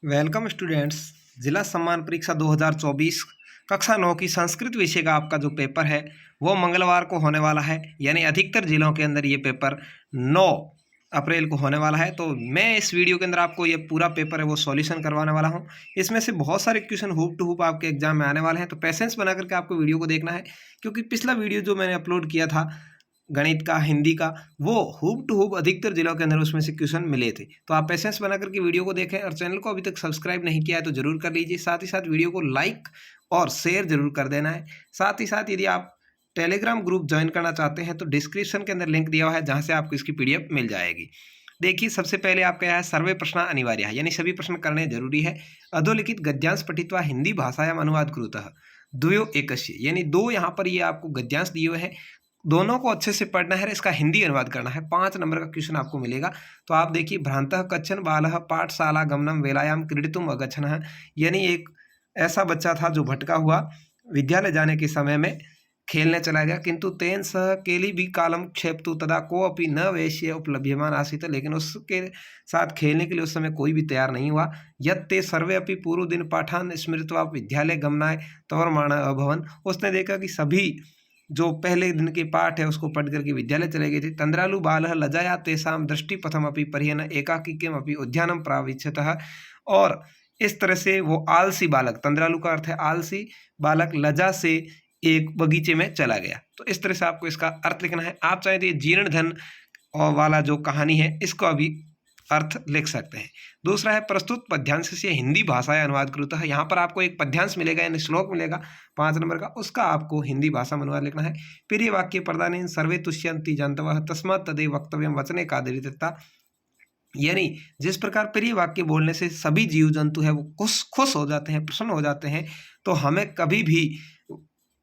Welcome students. जिला सम्मान परीक्षा 2024 कक्षा 9 की संस्कृत विषय का आपका जो पेपर है वो मंगलवार को होने वाला है। यानी अधिकतर जिलों के अंदर ये पेपर 9 अप्रैल को होने वाला है। तो मैं इस वीडियो के अंदर आपको ये पूरा पेपर है वो सॉल्यूशन करवाने वाला हूँ। इसमें से बहुत सारे क्वेश्चन हुप टू हुप आपके एग्जाम में आने वाले हैं, तो पेशेंस बना करके आपको वीडियो को देखना है, क्योंकि पिछला वीडियो जो मैंने अपलोड किया था गणित का, हिंदी का, वो हुब टू हुब अधिकतर जिलों के अंदर उसमें से क्वेश्चन मिले थे। तो आप पेशेंस बना करके वीडियो को देखें, और चैनल को अभी तक सब्सक्राइब नहीं किया है तो जरूर कर लीजिए। साथ ही साथ वीडियो को लाइक और शेयर जरूर कर देना है। साथ ही साथ यदि आप टेलीग्राम ग्रुप ज्वाइन करना चाहते हैं तो डिस्क्रिप्शन के अंदर लिंक दिया हुआ है, जहाँ से आपको इसकी PDF मिल जाएगी। देखिए, सबसे पहले आपका यह है सर्वे प्रश्न अनिवार्य है, यानी सभी प्रश्न करने जरूरी है। अधोलिखित गद्यांश पठित्वा हिंदी भाषायाम अनुवाद कुरुतः द्वयो एकस्य, यानी दो यहाँ पर ये आपको गद्यांश दिए हुए हैं, दोनों को अच्छे से पढ़ना है, इसका हिंदी अनुवाद करना है। 5 नंबर का क्वेश्चन आपको मिलेगा। तो आप देखिए, भ्रांतः कच्चन बालः पाठशाला गमनम वेलायाम क्रीडितुम अगच्छनः, यानी एक ऐसा बच्चा था जो भटका हुआ विद्यालय जाने के समय में खेलने चला गया, किंतु तेन सह केली भी कालम क्षेपतु तदा को अपि न वेश्य उपलभ्यमान आसीत, लेकिन उसके साथ खेलने के लिए उस समय कोई भी तैयार नहीं हुआ। यत्ते सर्वे अपि पूर्व दिन पाठान स्मृत्वा विद्यालय गमनाय तवर्माण अभवन, उसने देखा कि सभी जो पहले दिन के पाठ है उसको पढ़ करके विद्यालय चले गए थे। तंद्रालु बालः लजाया तेषां दृष्टिपथम अपि परिहन एकाकिक्यम अपि उद्यानम प्राविच्छतः, और इस तरह से वो आलसी बालक, तंद्रालु का अर्थ है आलसी बालक, लजा से एक बगीचे में चला गया। तो इस तरह से आपको इसका अर्थ लिखना है। आप चाहे तो ये जीर्ण धन वाला जो कहानी है इसको अभी अर्थ लिख सकते हैं। दूसरा है प्रस्तुत पद्यांश से हिंदी भाषा अनुवाद करूता है। यहाँ पर आपको एक पद्यांश मिलेगा, यानी श्लोक मिलेगा 5 नंबर का, उसका आपको हिंदी भाषा में अनुवाद लिखना है। प्रिय वाक्य प्रदान सर्वे तुष्यंति जंतवः तस्मात् तदेव वक्तव्यम वचने कादरितता, यानी जिस प्रकार प्रिय वाक्य बोलने से सभी जीव जंतु है वो खुश हो जाते हैं, प्रसन्न हो जाते हैं, तो हमें कभी भी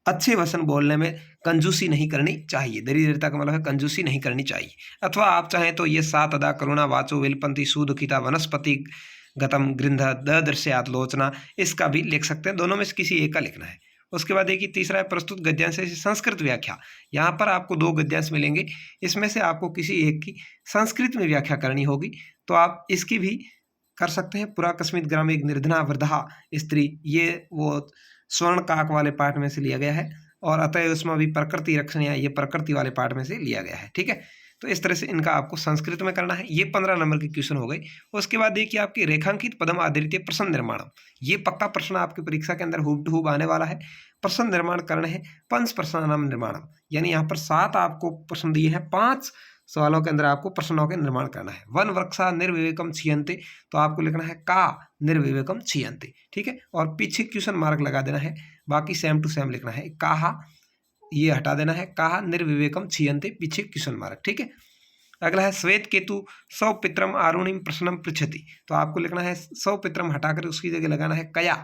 अच्छे वचन बोलने में कंजूसी नहीं करनी चाहिए। दरिद्रता का मतलब है कंजूसी नहीं करनी चाहिए। अथवा आप चाहें तो ये सात अदा करुणा वाचो विलपंती सुदुखिता वनस्पति गतम गृंध ददृश्यात लोचना, इसका भी लिख सकते हैं। दोनों में से किसी एक का लिखना है। उसके बाद देखिए, तीसरा है प्रस्तुत गद्यांश से संस्कृत व्याख्या। यहाँ पर आपको 2 गद्यांश मिलेंगे, इसमें से आपको किसी एक की संस्कृत में व्याख्या करनी होगी, तो आप इसकी भी कर सकते हैं। पुरा कस्मित ग्रामिक निर्धना वृद्धा स्त्री, ये वो स्वर्ण काक वाले पाठ में से लिया गया है, और अतः उसमें भी प्रकृति रक्षणीय, ये प्रकृति वाले पाठ में से लिया गया है। ठीक है, तो इस तरह से इनका आपको संस्कृत में करना है। ये 15 नंबर के क्वेश्चन हो गए। उसके बाद देखिए, आपकी रेखांकित पदम आधारित प्रश्न निर्माण, ये पक्का प्रश्न आपकी परीक्षा के अंदर हुब टू हुब आने वाला है। प्रश्न निर्माण करने हैं, पंच प्रश्नानाम निर्माणम, यानी यहाँ पर 7 आपको प्रश्न दिए हैं, 5 सवालों के अंदर आपको प्रश्नों के निर्माण करना है। वन वृक्षा निर्विवेकम छीयन्ते, तो आपको लिखना है का निर्विवेकम छीयन्ते। ठीक है, और पीछे क्वेश्चन मार्क लगा देना है, बाकी सेम टू सेम लिखना है। कहा ये हटा देना है, कहा निर्विवेकम छीयन्ते, पीछे क्वेश्चन मार्क। ठीक है, अगला है श्वेत केतु सौपित्रम आरुणिम प्रश्नम पृच्छति, तो आपको लिखना है सौपित्रम हटाकर उसकी जगह लगाना है कया,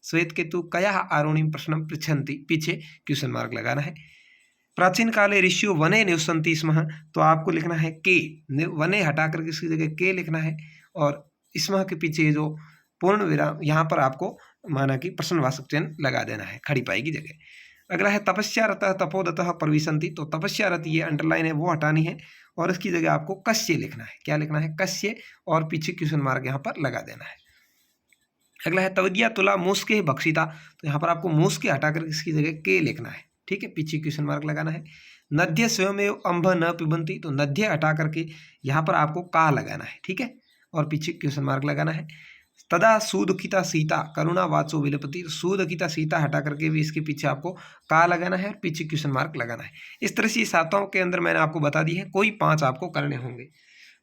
श्वेत केतु कया आरुणिम प्रश्नम पृच्छन्ति, पीछे क्वेश्चन मार्क लगाना है। प्राचीन काले ऋषियों वने निवसन्ति स्म, तो आपको लिखना है के, वने हटाकर किसी जगह के लिखना है, और स्म के पीछे जो पूर्ण विराम, यहाँ पर आपको माना कि प्रश्नवाचक चिन्ह लगा देना है खड़ी पाई की जगह। अगला है तपस्यारतः तपोदतः प्रविशन्ति, तो तपस्यारत ये अंडरलाइन है वो हटानी है, और इसकी जगह आपको कस्य लिखना है। क्या लिखना है? कस्य, और पीछे क्वेश्चन मार्क यहाँ पर लगा देना है। अगला है तवद्या तुला मूसके भक्षिता, तो यहाँ पर आपको मूसके हटाकर इसकी जगह के लिखना है। ठीक है, पीछे क्वेश्चन मार्क लगाना है। नद्य स्वयं अम्भ न पिबंती, तो नद्य हटा करके यहाँ पर आपको का लगाना है। ठीक है, और पीछे क्वेश्चन मार्क लगाना है। तदा सुदुखिता सीता करुणा वाचो विलपति, तो सुदुखिता सीता हटा करके भी इसके पीछे आपको का लगाना है, और पीछे क्वेश्चन मार्क लगाना है। इस तरह से सातों के अंदर मैंने आपको बता दी है, कोई 5 आपको करने होंगे।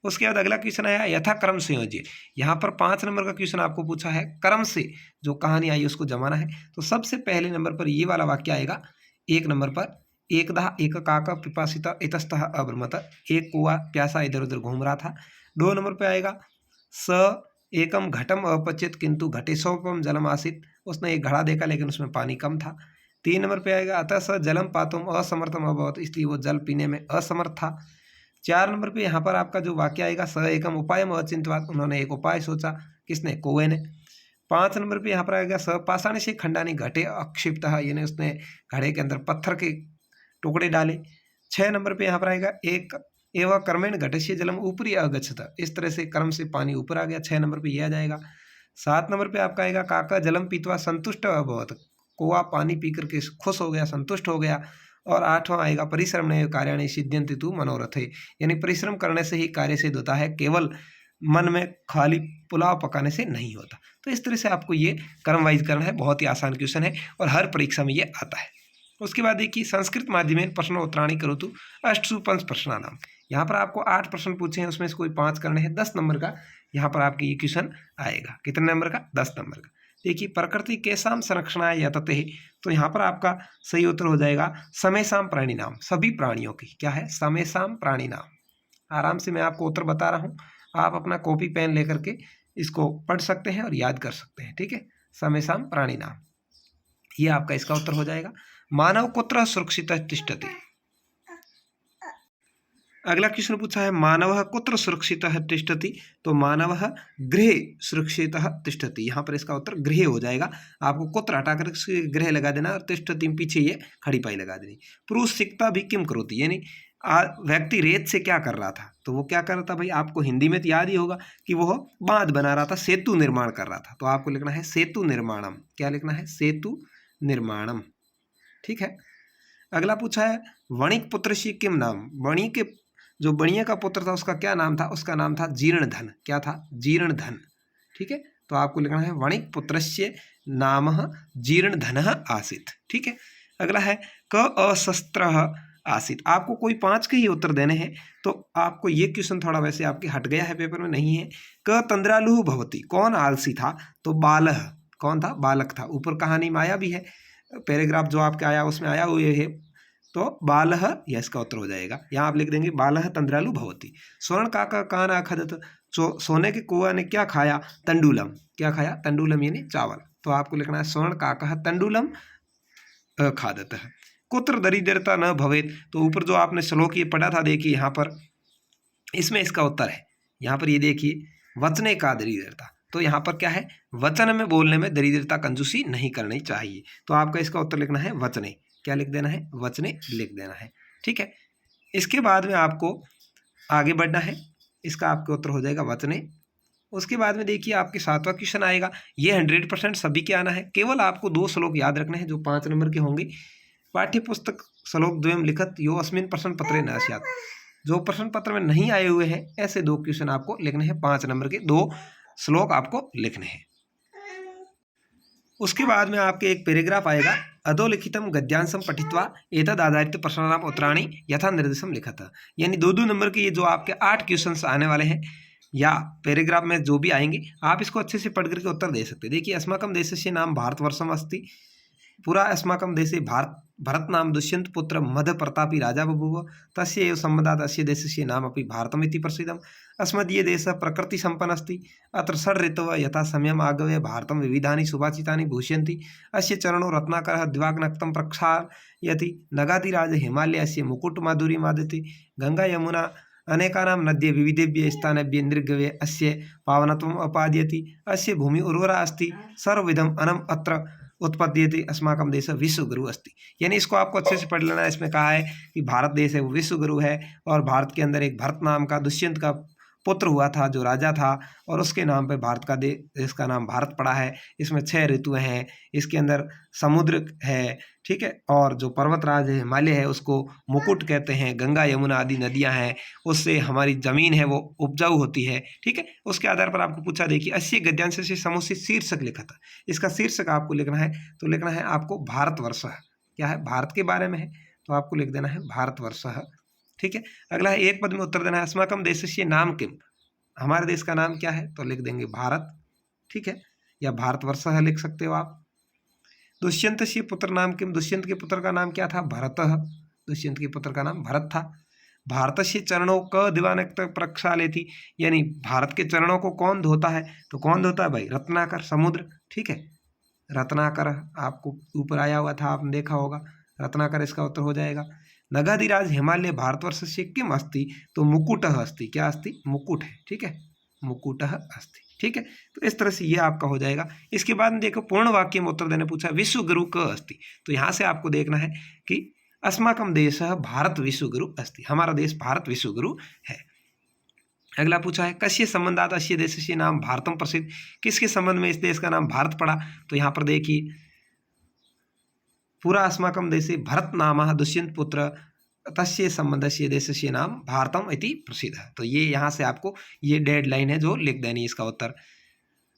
उसके बाद अगला क्वेश्चन आया यथा क्रम संयोज्य, यहाँ पर 5 नंबर का क्वेश्चन आपको पूछा है, क्रम से जो कहानी आई उसको जमाना है। तो सबसे पहले नंबर पर ये वाला वाक्य आएगा। 1 नंबर पर एकदा एक काका पिपासिता इतस्तः अब्रमत, एक कुआ प्यासा इधर उधर घूम रहा था। 2 नंबर पर आएगा स एकम घटम अपचित किंतु घटे सोपम जलम आसित, उसने एक घड़ा देखा लेकिन उसमें पानी कम था। 3 नंबर पे आएगा अतः स जलम पातुम असमर्थम अभवत, इसलिए वो जल पीने में असमर्थ था। 4 नंबर पे यहाँ पर आपका जो वाक्य आएगा स एकम उपायम अचिंतवात, उन्होंने एक उपाय सोचा, किसने? कौवे ने। 5 नंबर पे यहाँ पर आएगा स पाषाण से खंडानी घटे अक्षिप्त, यानी उसने घड़े के अंदर पत्थर के टुकड़े डाले। 6 नंबर पे यहाँ पर आएगा एक एवं कर्मेण घटस्य जलम ऊपरी अगच्छत, इस तरह से कर्म से पानी ऊपर आ गया। 6 नंबर पे यह आ जाएगा। 7 नंबर पे आपका आएगा काका जलम पीतवा संतुष्ट अभवत, कौवा पानी पी करके खुश हो गया, संतुष्ट हो गया। और 8वां आएगा परिश्रमणे कार्याणि सिद्ध्यन्ति तु मनोरथे, यानी परिश्रम करने से ही कार्य सिद्ध होता है, केवल मन में खाली पुलाव पकाने से नहीं होता। तो इस तरह से आपको ये क्रम वाइज करना है, बहुत ही आसान क्वेश्चन है और हर परीक्षा में ये आता है। उसके बाद देखिए संस्कृत माध्यमेन प्रश्नोत्तराणि करोतु अष्टसु पंच प्रश्नानाम। यहाँ पर आपको 8 प्रश्न पूछे हैं, उसमें से कोई 5 करने हैं, 10 नंबर का यहाँ पर आपके ये क्वेश्चन आएगा। कितने नंबर का? 10 नंबर का। देखिए प्रकृति केसाम संरक्षणाय यतते, तो यहाँ पर आपका सही उत्तर हो जाएगा समेसाम प्राणी नाम, सभी प्राणियों की क्या है? समेसाम प्राणी नाम। आराम से मैं आपको उत्तर बता रहा हूँ, आप अपना कॉपी पेन लेकर के इसको पढ़ सकते हैं और याद कर सकते हैं, ठीक है। समेसाम प्राणी नाम, ये आपका इसका उत्तर हो जाएगा। मानव कुत्र सुरक्षितः तिष्ठति। अगला क्वेश्चन पूछा है मानवः कुत्र सुरक्षितः तिष्ठति, तो मानवः गृहे सुरक्षितः तिष्ठति, यहाँ पर इसका उत्तर गृह हो जाएगा। आपको कुत्र हटा कर गृह लगा देना और तिष्ठति पीछे ये खड़ी पाई लगा देनी। पुरुष सिकता भी किम करोति, यानी व्यक्ति रेत से क्या कर रहा था, तो वो क्या कर रहा था भाई, आपको हिंदी में तो याद ही होगा कि वो बांध बना रहा था, सेतु निर्माण कर रहा था। तो आपको लिखना है सेतु निर्माणम। क्या लिखना है? सेतु निर्माणम, ठीक है। अगला पूछा है वणिक पुत्र से किम नाम, वणि के जो बणिया का पुत्र था उसका क्या नाम था? उसका नाम था जीर्णधन। क्या था? जीर्णधन, ठीक है। तो आपको लिखना है वणिक पुत्रस्य नामः जीर्णधनः आसीत्, ठीक है। अगला है क अशस्त्रः आसीत्। आपको कोई 5 के ही उत्तर देने हैं, तो आपको ये क्वेश्चन थोड़ा वैसे आपके हट गया है, पेपर में नहीं है। क तंद्रालुः भवति, कौन आलसी था? तो बालः, कौन था? बालक था। ऊपर कहानी में आया भी है, पैराग्राफ जो आपके आया उसमें आया हुए है, तो बालः यह इसका उत्तर हो जाएगा। यहाँ आप लिख देंगे बालः तंद्रालु भवति। स्वर्ण काका कान अखदत, सोने के कौआ ने क्या खाया? तंडुलम। क्या खाया? तंडुलम, यानी चावल। तो आपको लिखना है स्वर्ण काका तंडुलम अखादत। कुत्र दरिद्रता न भवेत, तो ऊपर जो आपने श्लोक ये पढ़ा था, देखिए यहाँ पर इसमें इसका उत्तर है। यहाँ पर ये देखिए वचने का दरिद्रता, तो यहाँ पर क्या है? वचन में बोलने में दरिद्रता कंजूसी नहीं करनी चाहिए। तो आपका इसका उत्तर लिखना है वचने। क्या लिख देना है? वचने लिख देना है, ठीक है। इसके बाद में आपको आगे बढ़ना है, इसका आपका उत्तर हो जाएगा वचने। उसके बाद में देखिए आपके 7वां क्वेश्चन आएगा, ये 100% सभी के आना है। केवल आपको 2 श्लोक याद रखने हैं जो 5 नंबर के होंगे। पाठ्य पुस्तक श्लोक द्वयम लिखत यो अस्मिन् प्रश्न पत्रे न स्यात्, जो प्रश्न पत्र में नहीं आए हुए हैं ऐसे 2 क्वेश्चन आपको लिखने हैं। 5 नंबर के 2 श्लोक आपको लिखने हैं। उसके बाद में आपके एक पैराग्राफ आएगा, अधोलिखितम गद्यांशम पठित्वा एतद आधारित प्रश्नानाम उत्तराणि यथा निर्देशम लिखत, यानी 2-2 नंबर के ये जो आपके 8 क्वेश्चंस आने वाले हैं या पैराग्राफ में जो भी आएंगे, आप इसको अच्छे से पढ़ करके उत्तर दे सकते हैं। देखिए अस्माकं देशस्य नाम भारतवर्षम अस्ति, पुरा अस्माकं देशे भरत नाम दुष्यंत पुत्र मध प्रतापी राजा बभूव, तस्य एव सम्बन्धात् अस्य देशस्य नामपि भारतमिति प्रसिद्धम्। अस्मदीय देशः प्रकृति सम्पन्नः अस्ति, अत्र षड् ऋतवः यथा समयम् आगम्य भारतं विविधानि सुभाषितानि भूषयन्ति। अस्य चरणो रत्नाकरः दिवाग्नक्तं प्रक्षालयति, नगाधिराज हिमालयस्य मुकुटमाधुर्यमादति, गंगा यमुना अनेकानां नद्ये विविधेभ्यः स्थानेभ्यः निर्गम्य अस्य पावनत्वम् अपादयति। अस्य भूमि उर्वरा अस्ति, सर्वविधम् अन्नम् अत्र उत्पद्यते, अस्माकं देश विश्व गुरु अस्ति। यानी इसको आपको अच्छे से पढ़ लेना है। इसमें कहा है कि भारत देश है वो विश्व गुरु है, और भारत के अंदर एक भरत नाम का दुष्यंत का पुत्र हुआ था जो राजा था, और उसके नाम पे भारत का देश का नाम भारत पड़ा है। इसमें 6 ऋतु हैं, इसके अंदर समुद्र है, ठीक है, और जो पर्वतराज है हिमालय है उसको मुकुट कहते हैं, गंगा यमुना आदि नदियां हैं, उससे हमारी ज़मीन है वो उपजाऊ होती है, ठीक है। उसके आधार पर आपको पूछा, देखिए अस्य गद्यांश से समुचित शीर्षक लिखा था, इसका शीर्षक आपको लिखना है, तो लिखना है आपको भारतवर्ष। क्या है? भारत के बारे में है, तो आपको लिख देना है भारतवर्ष, ठीक है। अगला है एक पद में उत्तर देना है, अस्माकं देशस्य नाम किम, हमारे देश का नाम क्या है, तो लिख देंगे भारत, ठीक है, या भारतवर्ष लिख सकते हो आप। दुष्यंतस्य पुत्र नाम किम, दुष्यंत के पुत्र का नाम क्या था? भरत, दुष्यंत के पुत्र का नाम भरत था। भारतस्य चरणों क दिवानक्त प्रक्षालयति, यानी भारत के चरणों को कौन धोता है, तो कौन धोता है भाई? रत्नाकर, समुद्र, ठीक है, रत्नाकर आपको ऊपर आया हुआ था, आपने देखा होगा, रत्नाकर इसका उत्तर हो जाएगा। नगाधिराज हिमालय भारतवर्षस्य किम अस्ति, तो मुकुटः अस्ति। क्या अस्ति? मुकुट है, ठीक है, मुकुटः अस्ति, ठीक है। तो इस तरह से ये आपका हो जाएगा। इसके बाद में देखो पूर्ण वाक्य में उत्तर देने पूछा, विश्व गुरु क अस्ति, तो यहाँ से आपको देखना है कि अस्माकं देशः भारत विश्व गुरु अस्ति, हमारा देश भारत विश्व गुरु है। अगला पूछा है कस्य संबंधात अस्य देशस्य नाम भारतम प्रसिद्ध, किसके संबंध में इस देश का नाम भारत पड़ा? तो यहाँ पर देखिए पूरा अस्माकं देशे भरत नामः दुष्यंत पुत्र तस्य संबंधस्य देशस्य नाम भारतम इति प्रसिद्ध है। तो ये यहाँ से आपको ये डेड लाइन है जो लिख देनी इसका उत्तर।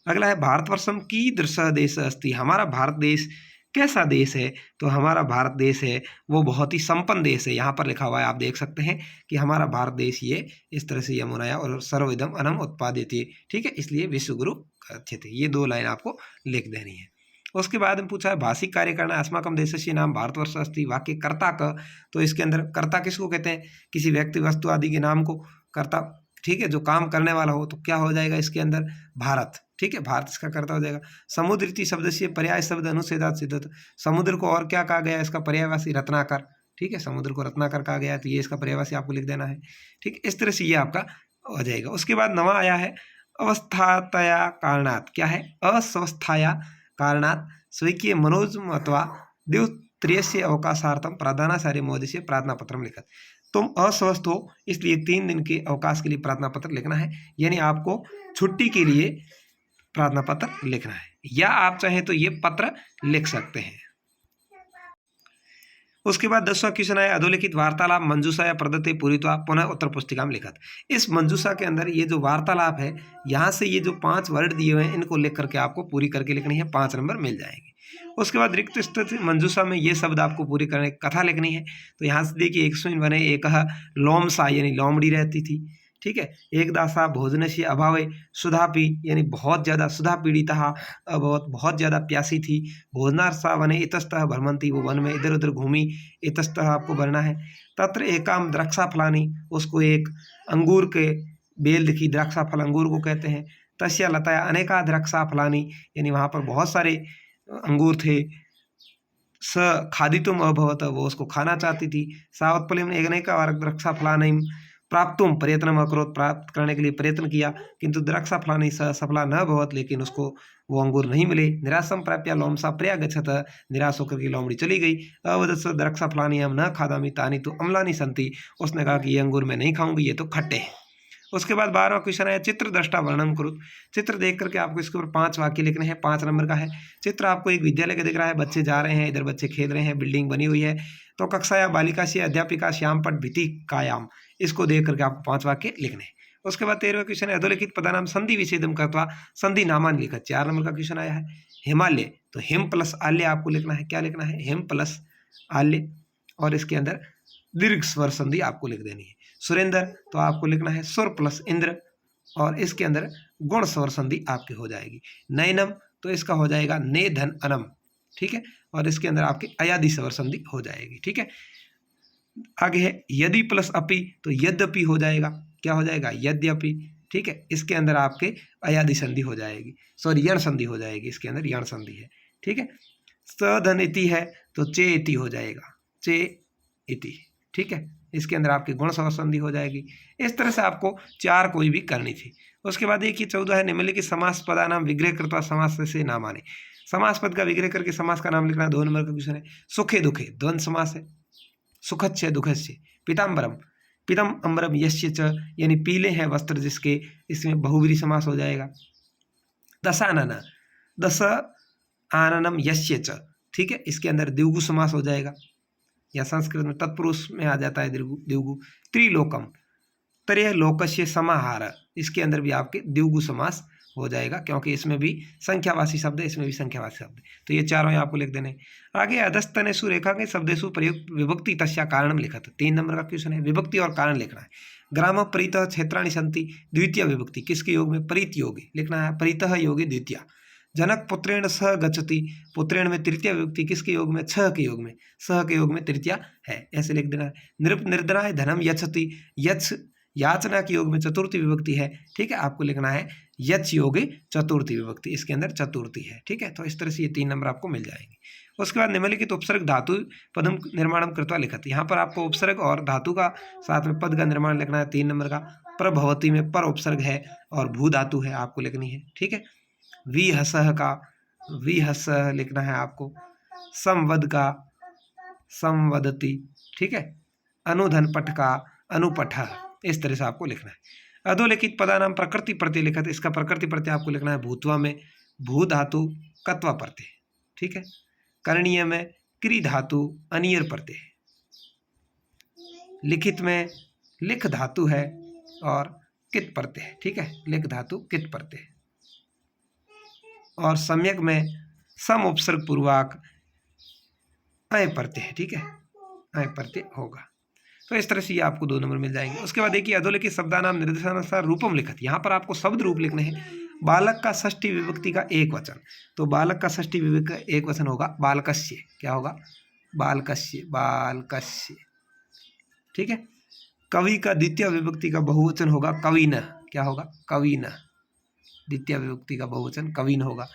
अगला है भारतवर्षम कीदृशः देशः अस्ति, हमारा भारत देश कैसा देश है? तो हमारा भारत देश है वो बहुत ही संपन्न देश है। यहाँ पर लिखा हुआ है आप देख सकते हैं कि हमारा भारत देश ये इस तरह से यमुनाया और सर्वइदम अनम उत्पादित, ठीक है, इसलिए विश्वगुरु कथ्यते। ये 2 लाइन आपको लिख देनी है। उसके बाद में पूछा है भाषिक कार्य करना अस्माकं देशस्य नाम भारतवर्ष अस्ति, वाक्य कर्ता क, तो इसके अंदर कर्ता किसको कहते हैं? किसी व्यक्ति वस्तु आदि के नाम को कर्ता, ठीक है, जो काम करने वाला हो, तो क्या हो जाएगा इसके अंदर? भारत, ठीक है, भारत इसका कर्ता हो जाएगा। समुद्र इति शब्द से पर्याय शब्द अनुच्छेदात सिद्धत, समुद्र को और क्या कहा गया? इसका पर्यायवाची रत्नाकर, ठीक है, समुद्र को रत्नाकर कहा गया, तो ये इसका पर्यायवाची आपको लिख देना है, ठीक, इस तरह से ये आपका हो जाएगा। उसके बाद नवा आया है अवस्थातया कारणात्, क्या है? अस्वस्थाया कारणात् स्वीकीय मनोज अथवा द्वित्रियस्य अवकाशार्थम प्रधानाचार्य महोदय से प्रार्थना पत्र लिखत। तुम अस्वस्थ हो इसलिए 3 दिन के अवकाश के लिए प्रार्थना पत्र लिखना है, यानी आपको छुट्टी के लिए प्रार्थना पत्र लिखना है, या आप चाहें तो ये पत्र लिख सकते हैं। उसके बाद 10वां क्वेश्चन है अधोलिखित वार्तालाप मंजूषा या प्रदत्ते पूरित्वा पुनः उत्तर पुस्तिका में लिखत। इस मंजूषा के अंदर ये जो वार्तालाप है, यहाँ से ये जो 5 वर्ड दिए हुए हैं इनको लिख करके आपको पूरी करके लिखनी है, 5 नंबर मिल जाएंगे। उसके बाद रिक्त स्थित मंजूषा में ये शब्द आपको पूरी करने कथा लिखनी है। तो यहाँ से देखिए 100 बने, एक लोमसा यानी लोमड़ी रहती थी, ठीक है, एक दासा भोजन से अभावे सुधा पी यानी बहुत ज़्यादा सुधा पीड़िता बहुत ज़्यादा प्यासी थी। भोजनार्सा वने इतस्तः भ्रमंती, वो वन में इधर उधर घूमी, इतस्तः आपको भरना है। तत्र एकाम द्राक्षा फलानी, उसको एक अंगूर के बेल दिखी, द्राक्षा फल अंगूर को कहते हैं। तस्या लताया अनेका द्राक्षा फलानी, यानी वहाँ पर बहुत सारे अंगूर थे। स खादितुम अभवत, वो उसको खाना चाहती थी। सा उत्पलिम अनेका द्राक्षा फलानी प्राप्तुम प्रयत्न अकरोत, प्राप्त करने के लिए प्रयत्न किया, किंतु द्राक्षा फलानी सफला न भवत, लेकिन उसको वो अंगूर नहीं मिले। निराशम प्राप्य लोमसा प्रयागच्छत, निराश होकर के लोमड़ी चली गई। अवदस द्राक्षा फलानी हम न खादामी तानी तो अम्लानी संति, उसने कहा कि ये अंगूर मैं नहीं खाऊंगी, ये तो खट्टे हैं। उसके बाद 12वां क्वेश्चन है चित्र दृष्टा वर्णन करो। चित्र देख करके आपको इसके ऊपर 5 वाक्य लिखने हैं, 5 नंबर का है। चित्र आपको एक विद्यालय का दिख रहा है, बच्चे जा रहे हैं, इधर बच्चे खेल रहे हैं, बिल्डिंग बनी हुई है। तो कक्षा या बालिका से अध्यापिका श्याम पट भीति कायाम, इसको देख करके आपको 5 वाक्य लिखने हैं। उसके बाद 13वां क्वेश्चन है अधोलिखित पदानाम संधि विच्छेदम करत्वा संधि नामान लिखत। 4 नंबर का क्वेश्चन आया है हिमालय, तो हिम प्लस आल्य आपको लिखना है। क्या लिखना है? हिम प्लस आल्य, और इसके अंदर दीर्घ स्वर संधि आपको लिख देनी है। सुरेंद्र, तो आपको लिखना है सुर प्लस इंद्र, और इसके अंदर गुण स्वर संधि आपकी हो जाएगी। नयनम, तो इसका हो जाएगा ने धन अनम, ठीक है, और इसके अंदर आपकी अयादि स्वर संधि हो जाएगी, ठीक है। आगे है यदि प्लस अपि, तो यद्यपि हो जाएगा। क्या हो जाएगा? यद्यपि, ठीक है, इसके अंदर आपके अयादि संधि हो जाएगी, सॉरी यण संधि हो जाएगी, इसके अंदर यण संधि है, ठीक है। सधन इति है तो चे इति हो जाएगा, चे इति, ठीक है, इसके अंदर आपकी गुण स्वर संधि हो जाएगी। इस तरह से आपको 4 कोई भी करनी थी। उसके बाद एक ही 14 है निम्नलिखित समास पदा नाम विग्रह कृत्वा समास से नाम आने। समास पद का विग्रह करके समास का नाम लिखना। 2 नंबर का क्वेश्चन है। सुखे दुखे द्वंद्व समास है, सुखस्य दुखस्य। पीताम्बरम, पीतम अम्बरम यस्य च, यानी पीले हैं वस्त्र जिसके, इसमें बहुव्रीहि समास हो जाएगा। दशानन, दश आननम यस्य च, ठीक है, इसके अंदर द्विगु समास हो जाएगा, या संस्कृत में तत्पुरुष में आ जाता है द्विगु। त्रिलोकम, त्रय लोकस्य समाहार, इसके अंदर भी आपके द्विगु समास हो जाएगा, क्योंकि इसमें भी संख्यावाची शब्द है, इसमें भी संख्यावाची शब्द है, तो ये चारों ही आपको लिख देने। आगे अधस्तनेषु रेखांकित शब्देषु प्रयुक्त विभक्ति तस्या कारणम लिखत। 3 नंबर का क्वेश्चन है, विभक्ति और कारण लिखना है। ग्राम परितः क्षेत्राणि सन्ति, द्वितीय विभक्ति किसके योग में? परित योगी लिखना है, परितः योगी द्वितीय। जनक पुत्रेण सह गच्छति, पुत्रेण में तृतीय विभक्ति किसके योग में? छह के योग में, सह के योग में तृतीय है, ऐसे लिख देना है। नृप निर्धनाय धनम यच्छति, यच्छ याचना के योग में चतुर्थी विभक्ति है, ठीक है, आपको लिखना है यच्छ योगे चतुर्थी विभक्ति, इसके अंदर चतुर्थी है, ठीक है। तो इस तरह से ये 3 नंबर आपको मिल जाएंगे। उसके बाद निम्नलिखित उपसर्ग धातु पदम निर्माणम कृत्वा लिखत। यहाँ पर आपको उपसर्ग और धातु का साथ में पद का निर्माण लिखना है। 3 नंबर का प्रभवती में पर उपसर्ग है और भू धातु है, आपको लिखनी है, ठीक है। विहसह का विहसह लिखना है आपको। संवद का संवदती, ठीक है। अनुधन पठ का अनुपठ, इस तरह से आपको लिखना है। अधोलिखित पदानाम प्रकृति प्रत्यय लिखत, इसका प्रकृति प्रत्यय आपको लिखना है भूत्वा में भू धातु कत्वा प्रत्यय, ठीक है। करणीय में क्री धातु अनियर प्रत्यय, लिखित में लिख धातु है और कित प्रत्यय, ठीक है, लिख धातु कित प्रत्यय। और सम्यक में सम उपसर्ग पूर्वक अय प्रत्यय है, ठीक है, अय प्रत्यय होगा। तो इस तरह से ये आपको 2 नंबर मिल जाएंगे। उसके बाद देखिए अधोलिखित शब्दानाम निर्देशानुसार रूपम लिखत, यहाँ पर आपको शब्द रूप लिखने हैं। बालक का षष्ठी विभक्ति का एक वचन, तो बालक का षष्ठी विभक्ति का एक वचन होगा बालकस्य, क्या होगा, बालकस्य, बालकस्य, ठीक है। कवि का द्वितीय विभक्ति का बहुवचन होगा कविन, क्या होगा, कविन, द्वितीय विभक्ति का बहुवचन कविन होगा।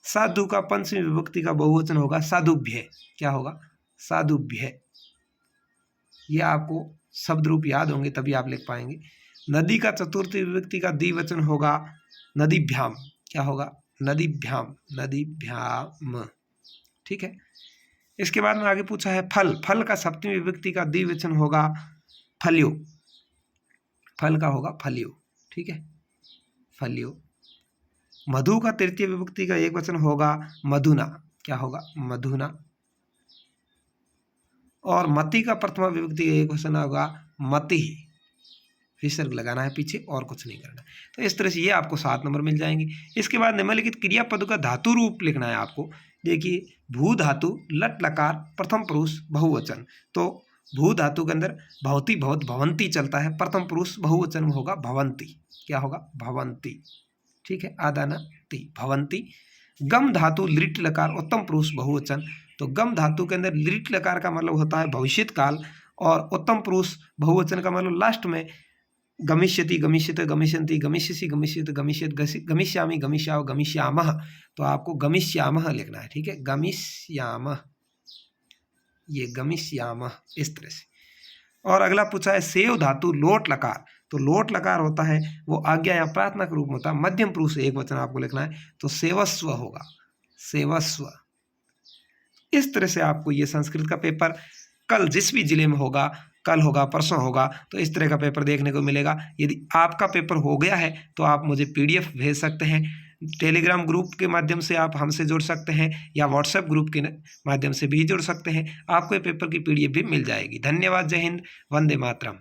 साधु का पंचमी विभक्ति का बहुवचन होगा साधुभ्य, क्या होगा, साधुभ्य। ये आपको शब्द रूप याद होंगे तभी आप लिख पाएंगे। नदी का चतुर्थी विभक्ति का द्विवचन होगा नदीभ्याम, क्या होगा, नदीभ्याम, नदीभ्याम, ठीक है। इसके बाद में आगे पूछा है फल, फल का सप्तमी विभक्ति का द्विवचन होगा फल्यो, फल का होगा फल्यो, ठीक है, फल्यो। मधु का तृतीय विभक्ति का एक वचन होगा मधुना, क्या होगा, मधुना। और मति का प्रथमा विभक्ति का एक वचन होगा मति, विसर्ग लगाना है पीछे और कुछ नहीं करना। तो इस तरह से ये आपको 7 नंबर मिल जाएंगे। इसके बाद निम्नलिखित क्रियापद का धातु रूप लिखना है आपको। देखिए भू धातु लट लकार प्रथम पुरुष बहुवचन, तो भू धातु के अंदर भवती भवत भवंती चलता है, प्रथम पुरुष बहुवचन में होगा भवंती, क्या होगा, भवंती, ठीक है, आदानती, भवंती। गम धातु लिट लकार उत्तम पुरुष बहुवचन, तो गम धातु के अंदर लिट लकार का मतलब होता है भविष्यत काल और उत्तम पुरुष बहुवचन का मतलब लास्ट में गमिष्यति, गमिष्यत, गमिष्यन्ति, गमिष्यसि, गमिष्यत, गमिष्यत, गमिष्यामि, गमिष्याव, गमिष्यामः, तो आपको गमिष्यामः लिखना है, ठीक है, गमिष्यामः, ये गमिष्यामः, इस तरह से। और अगला पूछा है सेव धातु लोट लकार, तो लोट लकार होता है वो आज्ञा या प्रार्थना के रूप में होता है, मध्यम पुरुष एक वचन आपको लिखना है, तो सेवस्व होगा, सेवस्व। इस तरह से आपको ये संस्कृत का पेपर कल जिस भी जिले में होगा, कल होगा, परसों होगा, तो इस तरह का पेपर देखने को मिलेगा। यदि आपका पेपर हो गया है तो आप मुझे PDF भेज सकते हैं, टेलीग्राम ग्रुप के माध्यम से आप हमसे जुड़ सकते हैं या व्हाट्सएप ग्रुप के माध्यम से भी जुड़ सकते हैं। आपको ये पेपर की PDF भी मिल जाएगी। धन्यवाद, जय हिंद, वंदे मातरम।